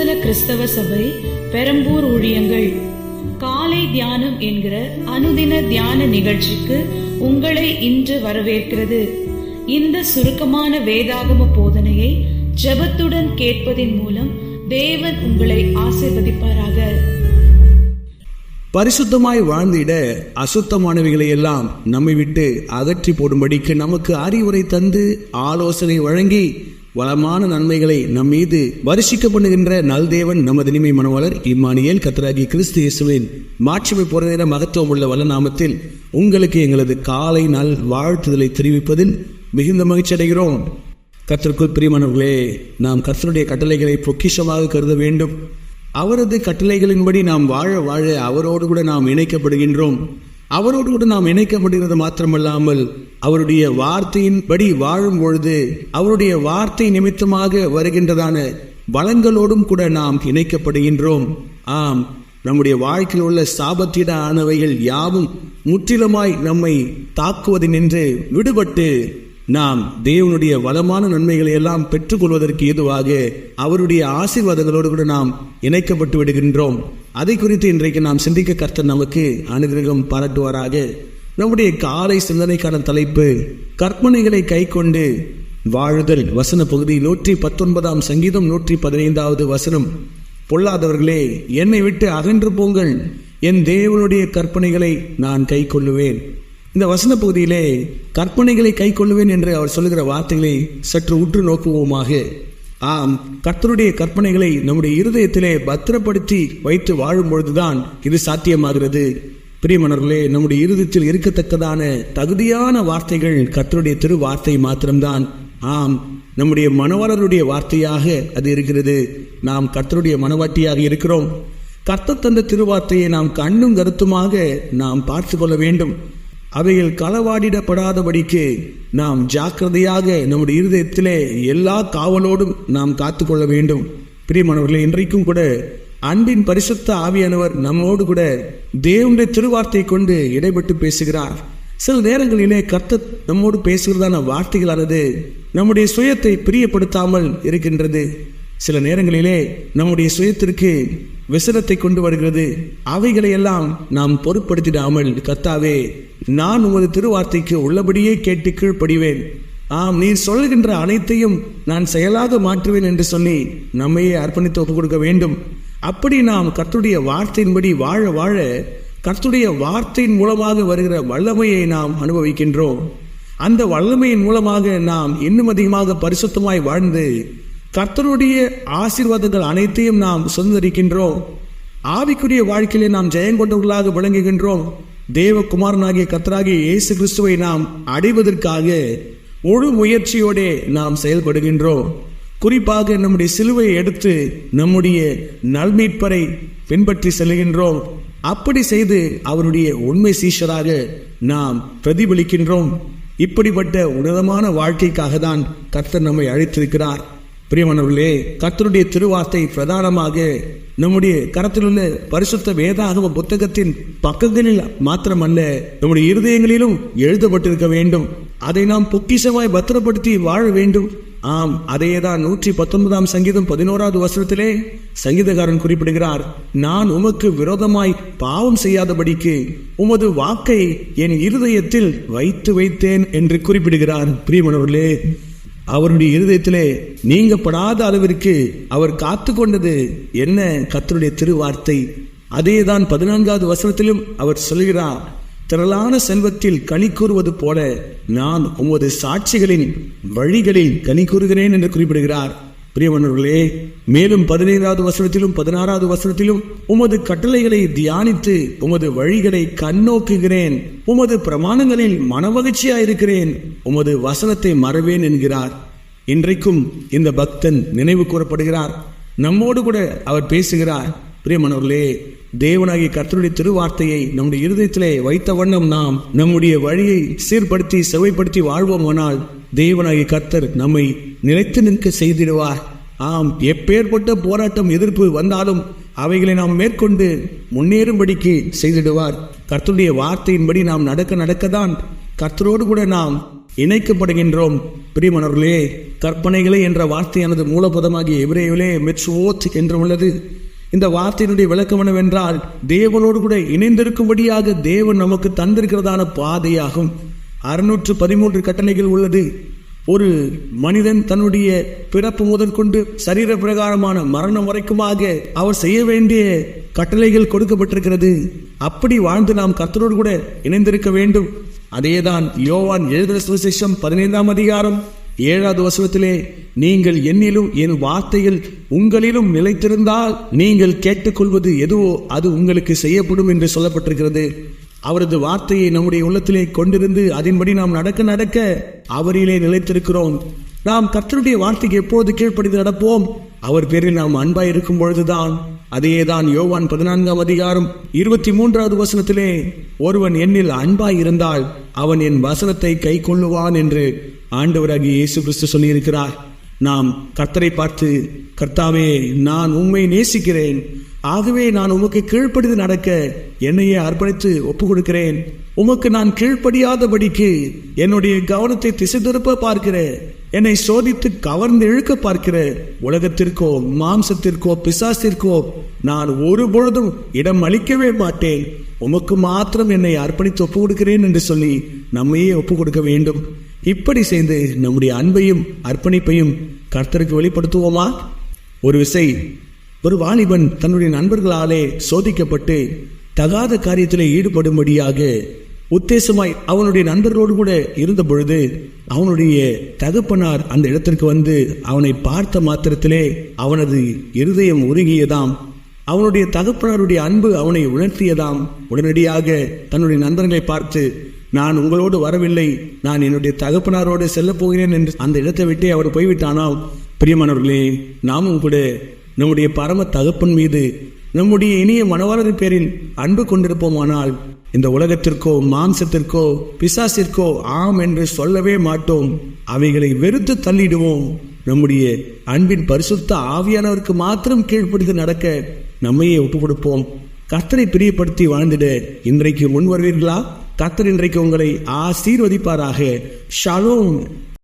அப்போஸ்தல கிறிஸ்தவ சபை பெரம்பூர் ஊழியங்கள் காலை தியானம் என்கிற அனுதின தியான நிகழ்ச்சிக்கு உங்களை இன்று வரவேற்கிறது. இந்த சுருக்கமான வேதாகம போதனையை ஜெபத்துடன் கேட்பதின் மூலம் தேவன் உங்களை ஆசீர்வதிப்பாராக. பரிசுத்தமாய் வாழ்ந்திட அசுத்தமானவைகளை எல்லாம் நம்மை விட்டு அகற்றி போடும்படிக்கு நமக்கு அறிவுரை தந்து ஆலோசனை வழங்கி வளமான நன்மைகளை நம் மீது வருஷிக்க பண்ணுகின்ற நல்தேவன் நமது இனிமை மனவாளர் இம்மானுவேல் கர்த்தராகிய கிறிஸ்து இயேசுவின் மாட்சிமை பொருந்தின மகத்துவம் உள்ள வல்ல நாமத்தில் உங்களுக்கு எங்களது காலை நாள் வாழ்த்துதலை தெரிவிப்பதில் மிகுந்த மகிழ்ச்சி அடைகிறோம். கர்த்தருக்குள் பிரியமானவர்களே, நாம் கர்த்தருடைய கட்டளைகளை பொக்கிஷமாக கருத வேண்டும். அவரது கட்டளைகளின்படி நாம் வாழ வாழ அவரோடு கூட நாம் இணைக்கப்படுகின்றோம். அவரோடு கூட நாம் இணைக்கப்படுகிறது மாத்திரமல்லாமல் அவருடைய வார்த்தையின்படி வாழும் பொழுது அவருடைய வார்த்தை நிமித்தமாக வருகின்றதான பலன்களோடும் கூட நாம் இணைக்கப்படுகின்றோம். ஆம், நம்முடைய வாழ்க்கையில் உள்ள சாபத்திட ஆனவைகள் யாவும் முற்றிலுமாய் நம்மை தாக்குவதினின்று விடுபட்டு நாம் தேவனுடைய வளமான நன்மைகளை எல்லாம் பெற்றுக்கொள்வதற்கு ஏதுவாக அவருடைய ஆசீர்வாதங்களோடு கூட நாம் இணைக்கப்பட்டு விடுகின்றோம். அதை குறித்து இன்றைக்கு நாம் சிந்திக்க கர்த்தர் நமக்கு அனுகிரகம் பாராட்டுவாராக. நம்முடைய காலை சிந்தனைக்கான தலைப்பு கற்பனைகளை கை கொண்டு வாழுதல். வசன பகுதி 119 சங்கீதம் 115 வசனம். பொல்லாதவர்களே, என்னை விட்டு அகன்று போங்கள், என் தேவனுடைய கற்பனைகளை நான் கை கொள்ளுவேன். இந்த வசன பகுதியிலே கற்பனைகளை கை கொள்ளுவேன் என்று அவர் சொல்லுகிற வார்த்தைகளை சற்று உற்று நோக்குவோமாக. ஆம், கர்த்தருடைய கற்பனைகளை நம்முடைய இருதயத்திலே பத்திரப்படுத்தி வைத்து வாழும் பொழுதுதான் இது சாத்தியமாகிறது. பிரியமானவர்களே, நம்முடைய இருதயத்தில் இருக்கத்தக்கதான தகுதியான வார்த்தைகள் கர்த்தருடைய திரு வார்த்தை மாத்திரம்தான். ஆம், நம்முடைய மனவாளருடைய வார்த்தையாக அது இருக்கிறது. நாம் கர்த்தருடைய மனவாட்டியாக இருக்கிறோம். கர்த்தர் தந்த திருவார்த்தையை நாம் கண்ணும் கருத்துமாக நாம் பார்த்து கொள்ள வேண்டும். அவைகள் களவாடிடப்படாதபடிக்கு நாம் ஜாக்கிரதையாக நம்முடைய இருதயத்திலே எல்லா காவலோடும் நாம் காத்து கொள்ள வேண்டும். பிரியமானவர்களே, இன்றைக்கும் கூட அன்பின் பரிசுத்த ஆவியானவர் நம்மோடு கூட தேவனுடைய திருவார்த்தை கொண்டு இடைப்பட்டு பேசுகிறார். சில நேரங்களிலே கர்த்தர் நம்மோடு பேசுகிறதான வார்த்தைகளானது நம்முடைய சுயத்தை பிரியப்படுத்தாமல் இருக்கின்றது. சில நேரங்களிலே நம்முடைய சுயத்திற்கு விசனத்தை கொண்டு வருகிறது. அவைகளை எல்லாம் நாம் பொருட்படுத்திடாமல், கர்த்தாவே, நான் உமது திருவார்த்தைக்கு உள்ளபடியே கேட்டு கீழ்ப்படிவேன், ஆம், நீர் சொல்லுகின்ற அனைத்தையும் நான் செயலாக மாற்றுவேன் என்று சொல்லி நம்மையே அர்ப்பணித்து ஒப்புக் கொடுக்க வேண்டும். அப்படி நாம் கர்த்தருடைய வார்த்தையின்படி வாழ வாழ கர்த்தருடைய வார்த்தையின் மூலமாக வருகிற வல்லமையை நாம் அனுபவிக்கின்றோம். அந்த வல்லமையின் மூலமாக நாம் இன்னும் அதிகமாக பரிசுத்தமாய் வாழ்ந்து கர்த்தருடைய ஆசீர்வாதங்கள் அனைத்தையும் நாம் சுதந்திரிக்கின்றோம். ஆவிக்குரிய வாழ்க்கையிலே நாம் ஜெயங்கொண்டவர்களாக விளங்குகின்றோம். தேவகுமாரனாகிய கர்த்தராகிய இயேசு கிறிஸ்துவை நாம் அடைவதற்காக முழு முயற்சியோடு நாம் செயல்படுகின்றோம். குறிப்பாக நம்முடைய சிலுவையை எடுத்து நம்முடைய நல்மீட்பரை பின்பற்றி செல்கின்றோம். அப்படி செய்து அவருடைய உண்மை சீஷராக நாம் பிரதிபலிக்கின்றோம். இப்படிப்பட்ட உன்னதமான வாழ்க்கைக்காக தான் கர்த்தர் நம்மை அழைத்திருக்கிறார். பிரியமானவர்களே, கர்த்தருடைய திருவார்த்தை பிரதானமாக நம்முடைய கரத்திலுள்ள பரிசுத்த வேதாகம புத்தகத்தின் பக்கங்களில் மாத்திரமல்ல, நம்முடைய இருதயங்களிலும் எழுதப்பட்டிருக்க வேண்டும். அதை நாம் பொக்கிஷமாய் பத்திரப்படுத்தி வாழ வேண்டும். ஆம், அதையேதான் 119 சங்கீதம் 11 வசனத்திலே சங்கீதக்காரன் குறிப்பிடுகிறார். நான் உமக்கு விரோதமாய் பாவம் செய்யாதபடிக்கு உமது வாக்கை என் இருதயத்தில் வைத்து வைத்தேன் என்று குறிப்பிடுகிறார். பிரியமானவர்களே, அவருடைய இருதயத்திலே நீங்கப்படாத அளவிற்கு அவர் காத்து கொண்டது என்ன? கர்த்தருடைய திருவார்த்தை. அதேதான் 14 வசனத்திலும் அவர் சொல்கிறார், திரளான செல்வத்தில் கனி கூறுவது போல நான் உமது சாட்சிகளின் வழிகளில் கனி கூறுகிறேன் என்று குறிப்பிடுகிறார். பிரியமானவர்களே, மேலும் 15 வசனத்திலும் 16 வசனத்திலும் உமது கட்டளைகளை தியானித்து உமது வழிகளை கண்ணோக்குகிறேன், உமது பிரமாணங்களில் மனமகிழ்ச்சியாயிருக்கிறேன், உமது வசனத்தை மறவேன் என்கிறார். இன்றைக்கும் இந்த பக்தன் நினைவு கூறப்படுகிறார். நம்மோடு கூட அவர் பேசுகிறார். பிரியமானவர்களே, தேவனாகிய கர்த்தருடைய திருவார்த்தையை நம்முடைய இருதயத்திலே வைத்த வண்ணம் நாம் நம்முடைய வழியை சீர்படுத்தி செவைப்படுத்தி வாழ்வோமானால் தேவனாகிய கர்த்தர் நம்மை நிலைத்து நிற்க செய்திடுவார். ஆம், எப்பேற்பட்ட போராட்டம் எதிர்ப்பு வந்தாலும் அவைகளை நாம் மேற்கொண்டு முன்னேறும்படிக்கு செய்திடுவார். கர்த்தருடைய வார்த்தையின்படி நாம் நடக்கத்தான் கர்த்தரோடு கூட நாம் இணைக்கப்படுகின்றோம். பிரியமானவர்களே, கற்பனைகளே என்ற வார்த்தையானது மூலபதமாகிய எபிரேயத்திலே மெட்ரோத் என்று உள்ளது. இந்த வார்த்தையினுடைய விளக்கம் என்னவென்றால், தேவனோடு கூட இணைந்திருக்கும்படியாக தேவன் நமக்கு தந்திருக்கிறதான பாதையாகும். 613 கட்டளைகள் உள்ளது. ஒரு மனிதன் தன்னுடைய பிறப்பு முதல் கொண்டு சரீர பிரகாரமான மரணம் வரைக்குமாக அவர் செய்ய வேண்டிய கட்டளைகள் கொடுக்கப்பட்டிருக்கிறது. அப்படி வாழ்ந்து நாம் கர்த்தரோடு கூட இணைந்திருக்க வேண்டும். அதேதான் யோவான் எழுதின சுவிசேஷம் 15ஆம் அதிகாரம் 7வது வசனத்திலே, நீங்கள் என்னிலும் என் வார்த்தைகள் உங்களிலும் நிலைத்திருந்தால் நீங்கள் கேட்டுக்கொள்வது எதுவோ அது உங்களுக்கு செய்யப்படும் என்று சொல்லப்பட்டிருக்கிறது. அவரது வார்த்தையை நம்முடைய உள்ளத்திலே கொண்டிருந்து அதன்படி நாம் நடக்க அவரிலே நிலைத்திருக்கிறோம். நாம் கர்த்தருடைய வார்த்தைக்கு எப்போது கீழ்ப்படிந்து நடப்போம்? அவர் பேரில் நாம் அன்பாய் இருக்கும் பொழுதுதான். அதேதான் யோவான் 14ஆம் அதிகாரம் 23வது வசனத்திலே, ஒருவன் என்னில் அன்பாய் இருந்தால் அவன் என் வசனத்தை கை கொள்ளுவான் என்று ஆண்டவராகிய இயேசு கிறிஸ்து சொல்லியிருக்கிறார். நாம் கர்த்தரை பார்த்து, கர்த்தாவே, நான் உம்மை நேசிக்கிறேன், ஆகவே நான் உமக்கு கீழ்ப்படிந்து நடக்க என்னையே அர்ப்பணித்து ஒப்பு கொடுக்கிறேன். உமக்கு நான் கீழ்ப்படியாதபடிக்கு என்னுடைய கவனத்தை திசை திருப்ப பார்க்கிற, என்னை சோதித்து கவர்ந்து இழுக்க பார்க்கிற உலகத்திற்கோ மாம்சத்திற்கோ பிசாசிற்கோ நான் ஒரு பொழுதும் இடம் அளிக்கவே மாட்டேன். உமக்கு மாத்திரம் என்னை அர்ப்பணித்து ஒப்பு கொடுக்கிறேன் என்று சொல்லி நம்மையே ஒப்பு கொடுக்க வேண்டும். இப்படி செய்து நம்முடைய அன்பையும் அர்ப்பணிப்பையும் கர்த்தருக்கு வெளிப்படுத்துவோமா? ஒரு வாலிபன் தன்னுடைய நண்பர்களாலே சோதிக்கப்பட்டு தகாத காரியத்திலே ஈடுபடும்படியாக உத்தேசமாய் அவனுடைய நண்பர்களோடு கூட இருந்த பொழுது அவனுடைய தகப்பனார் அந்த இடத்திற்கு வந்து அவனை பார்த்த மாத்திரத்திலே அவனது இருதயம் உருகியதாம். அவனுடைய தகப்பனாருடைய அன்பு அவனை உணர்த்தியதாம். உடனடியாக தன்னுடைய நண்பர்களை பார்த்து, நான் உங்களோடு வரவில்லை, நான் என்னுடைய தகப்பனாரோடு செல்ல போகிறேன் என்று அந்த இடத்தை விட்டே அவர் போய்விட்டானால், பிரியமானவர்களே, நாமும் கூட நம்முடைய பரம தகப்பன் மீது நம்முடைய இனிய மனவாளரின் பேரில் அன்பு கொண்டிருப்போமானால் இந்த உலகத்திற்கோ மாம்சத்திற்கோ பிசாசிற்கோ ஆம் என்று சொல்லவே மாட்டோம். அவைகளை வெறுத்து தள்ளிடுவோம். நம்முடைய அன்பின் பரிசுத்த ஆவியானவருக்கு மாத்திரம் கீழ்ப்படிந்து நடக்க நம்மையே ஒப்பு கொடுப்போம். கர்த்தரை பிரியப்படுத்தி வாழ்ந்திட இன்றைக்கு முன் வருவீர்களா? கர்த்தர் இன்றைக்கு உங்களை ஆசீர்வதிப்பாராக. ஷாலோம்.